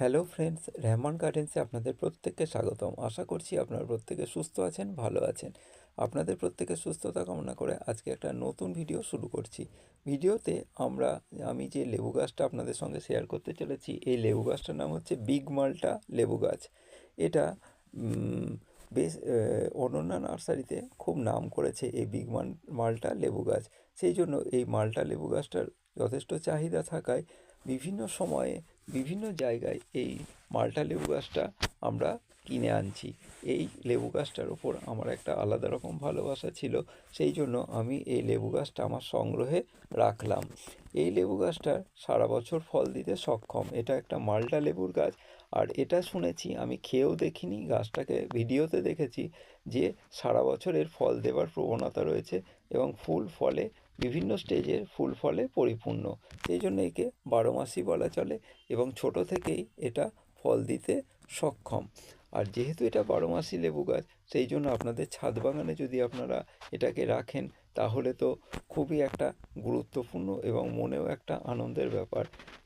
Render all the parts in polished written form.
Hello friends, Rahman গার্ডেন্সে আপনাদের প্রত্যেককে স্বাগতম। আশা করছি আপনারা প্রত্যেকে সুস্থ আছেন, ভালো আছেন। আপনাদের প্রত্যেকের সুস্থতা কামনা করে আজকে একটা নতুন ভিডিও শুরু করছি। ভিডিওতে আমি যে লেবু গাছটা আপনাদের সঙ্গে শেয়ার করতে চলেছি, এই লেবু গাছটার নাম হচ্ছে বিগ মাল্টা লেবু গাছ। এটা বেশ অনন্যা নার্সারিতে খুব নাম করেছে এই মাল্টা লেবু গাছ। সেই জন্য এই মাল্টা লেবু গাছটার যথেষ্ট চাহিদা থাকায় বিভিন্ন সময়ে বিভিন্ন জায়গায় এই মাল্টা লেবু গাছটা আমরা কিনে আনছি। এই লেবু গাছটার ওপর আমার একটা আলাদা রকম ভালোবাসা ছিল, সেই জন্য আমি এই লেবু গাছটা আমার সংগ্রহে রাখলাম। এই লেবু গাছটা সারা বছর ফল দিতে সক্ষম। এটা একটা মাল্টা লেবুর গাছ। আর এটা শুনেছি, আমি খেয়েও দেখিনি, গাছটাকে ভিডিওতে দেখেছি যে সারা বছর এর ফল দেওয়ার প্রবণতা রয়েছে এবং ফুল ফলে বিভিন্ন স্টেজের ফুল ফলে পরিপূর্ণ। সেই জন্য একে বারোমাসি বলা চলে এবং ছোট থেকেই এটা ফল দিতে সক্ষম। আর যেহেতু এটা বারোমাসি লেবু গাছ, সেই জন্য আপনাদের ছাদ বাগানে যদি আপনারা এটাকে রাখেন তাহলে তো খুবই একটা গুরুত্বপূর্ণ এবং মনেও একটা আনন্দের ব্যাপার।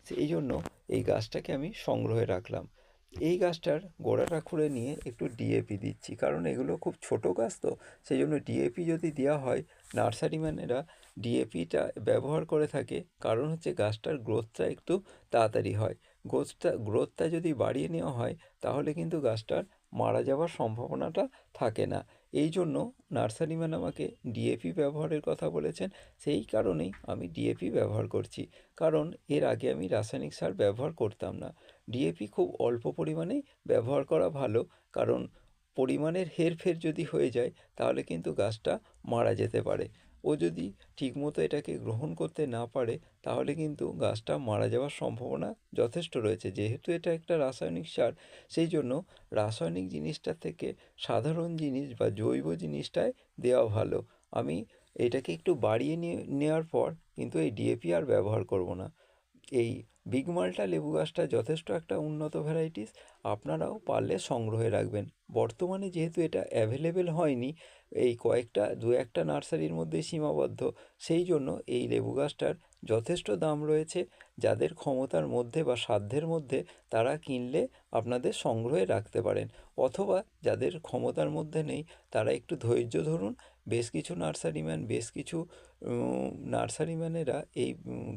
সেই জন্য এই গাছটাকে আমি সংগ্রহে রাখলাম। এই গাছটার গোড়াটা খুঁড়ে নিয়ে একটু ডিএপি দিচ্ছি, কারণ এগুলো খুব ছোট গাছ, তো সেই জন্য ডিএপি যদি দেওয়া হয়, নার্সারিম্যানেরা ডিএপিটা ব্যবহার করে থাকে, কারণ হচ্ছে গাছটার গ্রোথটা একটু তাড়াতাড়ি হয়। গ্রোথটা যদি বাড়িয়ে নেওয়া হয় তাহলে কিন্তু গাছটার মারা যাওয়ার সম্ভাবনাটা থাকে না। এই জন্য নার্সারিম্যান আমাকে ডিএপি ব্যবহারের কথা বলেছেন। সেই কারণেই আমি ডিএপি ব্যবহার করছি, কারণ এর আগে আমি রাসায়নিক সার ব্যবহার করতাম না। ডিএপি খুব অল্প পরিমাণেই ব্যবহার করা ভালো, কারণ পরিমাণের হেরফের যদি হয়ে যায় তাহলে কিন্তু গাছটা মারা যেতে পারে। ও যদি ঠিকমতো এটাকে গ্রহণ করতে না পারে তাহলে কিন্তু গাছটা মারা যাওয়ার সম্ভাবনা যথেষ্ট রয়েছে। যেহেতু এটা একটা রাসায়নিক সার, সেই জন্য রাসায়নিক জিনিসটার থেকে সাধারণ জিনিস বা জৈব জিনিসটাই দেওয়া ভালো। আমি এটাকে একটু বাড়িয়ে নেওয়ার পর কিন্তু এই ডিএপি আর ব্যবহার করব না। এই বিগ মাল্টা লেবু গাছটা যথেষ্ট একটা উন্নত ভ্যারাইটিস, আপনারাও পারলে সংগ্রহে রাখবেন। বর্তমানে যেহেতু এটা অ্যাভেলেবেল হয়নি, এই দু একটা নার্সারির মধ্যে সীমাবদ্ধ, সেই জন্য এই লেবু গাছটার যথেষ্ট দাম রয়েছে। যাদের ক্ষমতার মধ্যে বা সাধ্যের মধ্যে তারা কিনলে আপনাদের সংগ্রহে রাখতে পারেন, অথবা যাদের ক্ষমতার মধ্যে নেই তারা একটু ধৈর্য ধরুন। বেশ কিছু নার্সারিম্যানেরা এই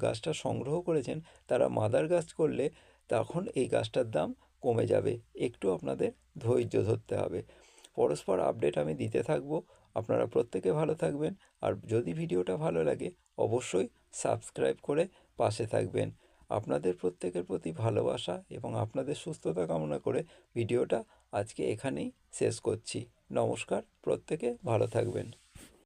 গাছটা সংগ্রহ করেছেন। তারা মাদার গাছ করলে তখন এই গাছটার দাম কমে যাবে। একটু আপনাদের ধৈর্য ধরতে হবে। পরস্পর আপডেট আমি দিতে থাকব। আপনারা প্রত্যেকে ভালো থাকবেন। আর যদি ভিডিওটা ভালো লাগে অবশ্যই সাবস্ক্রাইব করে পাশে থাকবেন। আপনাদের প্রত্যেকের প্রতি ভালোবাসা এবং আপনাদের সুস্থতা কামনা করে ভিডিওটা আজকে এখানেই শেষ করছি। নমস্কার, প্রত্যেকে ভালো থাকবেন।